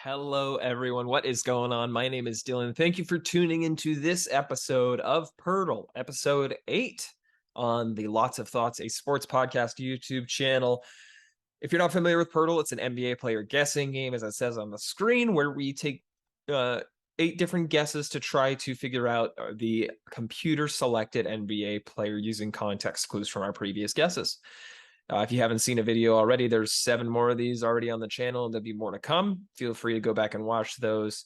Hello, everyone. What is going on? My name is Dylan. Thank you for tuning into this episode of POELTL, episode 8 on the Lots of Thoughts, a sports podcast YouTube channel. If you're not familiar with POELTL, it's an NBA player guessing game, as it says on the screen, where we take 8 different guesses to try to figure out the computer-selected NBA player using context clues from our previous guesses. If you haven't seen a video already, there's 7 more of these already on the channel, and there'll be more to come. Feel free to go back and watch those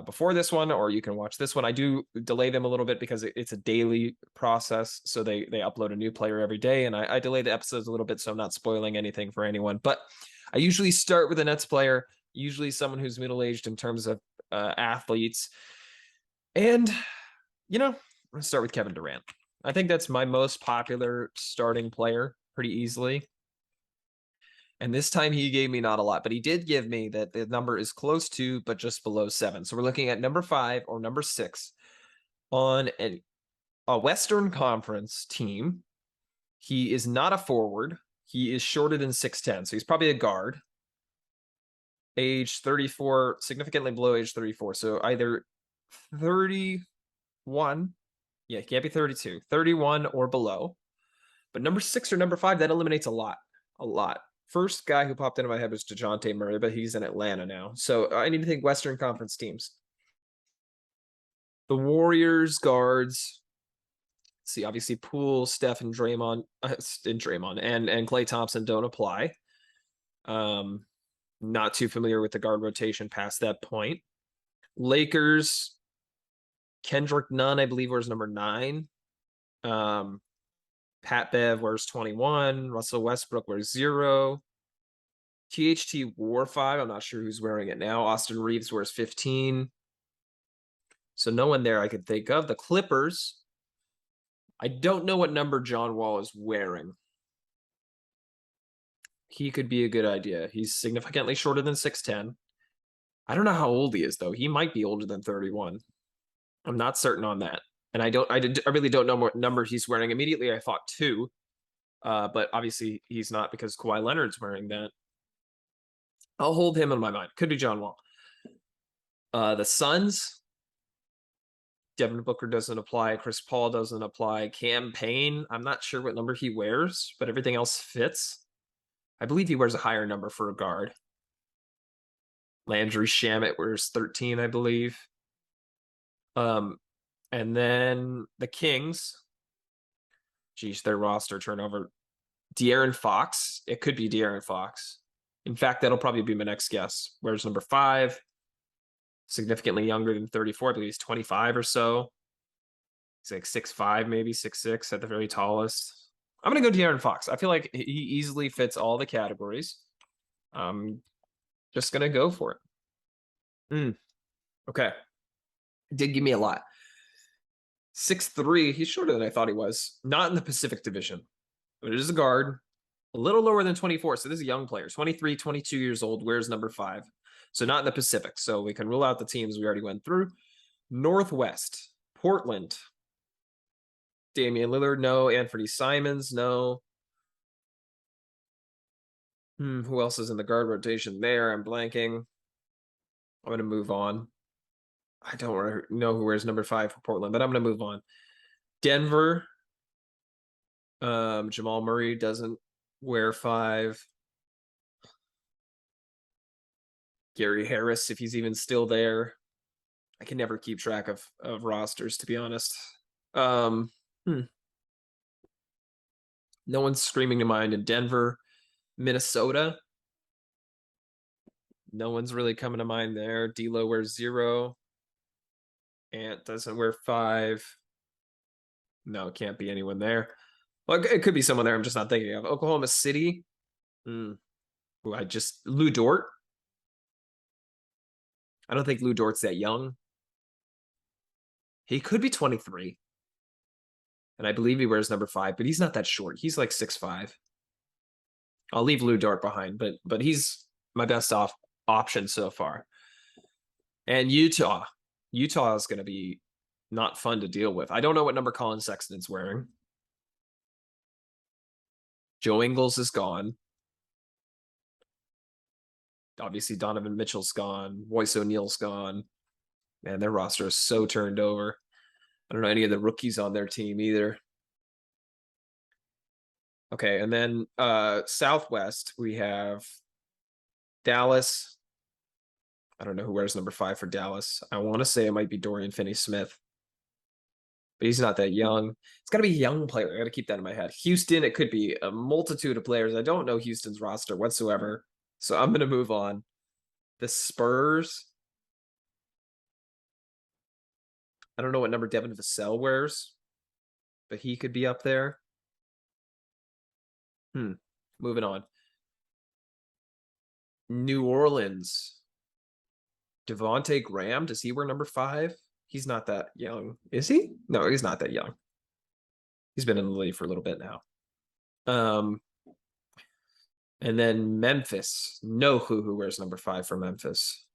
before this one, or you can watch this one. I do delay them a little bit because it's a daily process, so they upload a new player every day, and I delay the episodes a little bit so I'm not spoiling anything for anyone. But I usually start with a Nets player, usually someone who's middle-aged in terms of athletes. And, I'm going to start with Kevin Durant. I think that's my most popular starting player pretty easily. And this time he gave me not a lot, but he did give me that the number is close to, but just below 7. So we're looking at number 5 or number 6 on a Western Conference team. He is not a forward. He is shorter than 6'10", so he's probably a guard. Age 34, significantly below age 34. So either 31, yeah, he can't be 32, 31 or below. But number 6 or number 5, that eliminates a lot. First guy who popped into my head was DeJounte Murray, but he's in Atlanta now. So I need to think Western Conference teams. The Warriors guards. See, obviously Poole, Steph, and Draymond, and Klay Thompson don't apply. Not too familiar with the guard rotation past that point. Lakers, Kendrick Nunn, I believe, wears number 9. Pat Bev wears 21. Russell Westbrook wears 0. THT wore 5. I'm not sure who's wearing it now. Austin Reeves wears 15. So no one there I could think of. The Clippers, I don't know what number John Wall is wearing. He could be a good idea. He's significantly shorter than 6'10". I don't know how old he is, though. He might be older than 31. I'm not certain on that. And I really don't know what number he's wearing. Immediately I thought 2. But obviously he's not, because Kawhi Leonard's wearing that. I'll hold him in my mind. Could be John Wall. The Suns, Devin Booker doesn't apply. Chris Paul doesn't apply. Cam Payne, I'm not sure what number he wears, but everything else fits. I believe he wears a higher number for a guard. Landry Shamet wears 13, I believe. And then the Kings, geez, their roster turnover. De'Aaron Fox, it could be De'Aaron Fox. In fact, that'll probably be my next guess. Where's number 5? Significantly younger than 34. I believe he's 25 or so. He's like 6'5", maybe 6'6" at the very tallest. I'm going to go De'Aaron Fox. I feel like he easily fits all the categories. I'm just going to go for it. Okay. Did give me a lot. 6'3", he's shorter than I thought he was. Not in the Pacific Division, but it is a guard. A little lower than 24, so this is a young player. 23, 22 years old, wears number 5. So not in the Pacific, so we can rule out the teams we already went through. Northwest, Portland. Damian Lillard, no. Anthony Simons, no. Who else is in the guard rotation there? I'm blanking. I'm going to move on. I don't know who wears number 5 for Portland, but I'm going to move on. Denver. Jamal Murray doesn't wear 5. Gary Harris, if he's even still there. I can never keep track of rosters, to be honest. No one's screaming to mind in Denver. Minnesota. No one's really coming to mind there. D'Lo wears 0. Ant doesn't wear 5. No, it can't be anyone there. Well, it could be someone there I'm just not thinking of. Oklahoma City. Lou Dort. I don't think Lou Dort's that young. He could be 23. And I believe he wears number 5, but he's not that short. He's like 6'5". I'll leave Lou Dort behind, but he's my best option so far. And Utah. Utah is going to be not fun to deal with. I don't know what number Colin Sexton's wearing. Joe Ingles is gone. Obviously, Donovan Mitchell's gone. Royce O'Neal's gone. Man, their roster is so turned over. I don't know any of the rookies on their team either. Okay, and then Southwest, we have Dallas. I don't know who wears number 5 for Dallas. I want to say it might be Dorian Finney-Smith, but he's not that young. It's got to be a young player. I got to keep that in my head. Houston, it could be a multitude of players. I don't know Houston's roster whatsoever, so I'm going to move on. The Spurs. I don't know what number Devin Vassell wears, but he could be up there. Moving on. New Orleans. Devontae Graham, does he wear number 5? He's not that young, is he? No, he's not that young. He's been in the league for a little bit now. And then Memphis. No clue who wears number 5 for Memphis.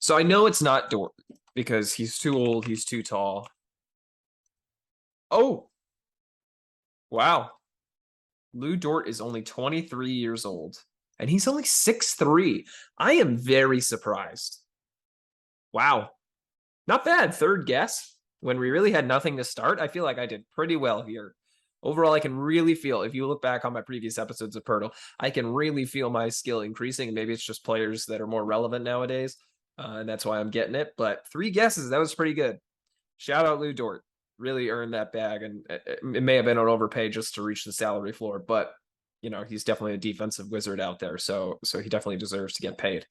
So I know it's not Dort because he's too old. He's too tall. Oh, wow. Lou Dort is only 23 years old, and he's only 6'3". I am very surprised. Wow. Not bad. Third guess when we really had nothing to start. I feel like I did pretty well here. Overall, I can really feel, if you look back on my previous episodes of POELTL, I can really feel my skill increasing. Maybe it's just players that are more relevant nowadays, and that's why I'm getting it. But 3 guesses, that was pretty good. Shout out Lou Dort. Really earned that bag, and it may have been an overpay just to reach the salary floor, but you know, he's definitely a defensive wizard out there, so he definitely deserves to get paid.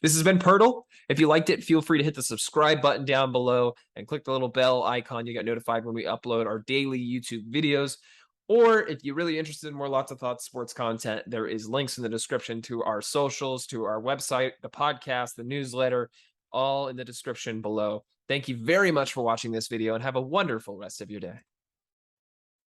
This has been POELTL. If you liked it, feel free to hit the subscribe button down below and click the little bell icon. You get notified when we upload our daily YouTube videos. Or if you're really interested in more Lots of Thoughts sports content, there is links in the description to our socials, to our website, the podcast, the newsletter, all in the description below. Thank you very much for watching this video, and have a wonderful rest of your day.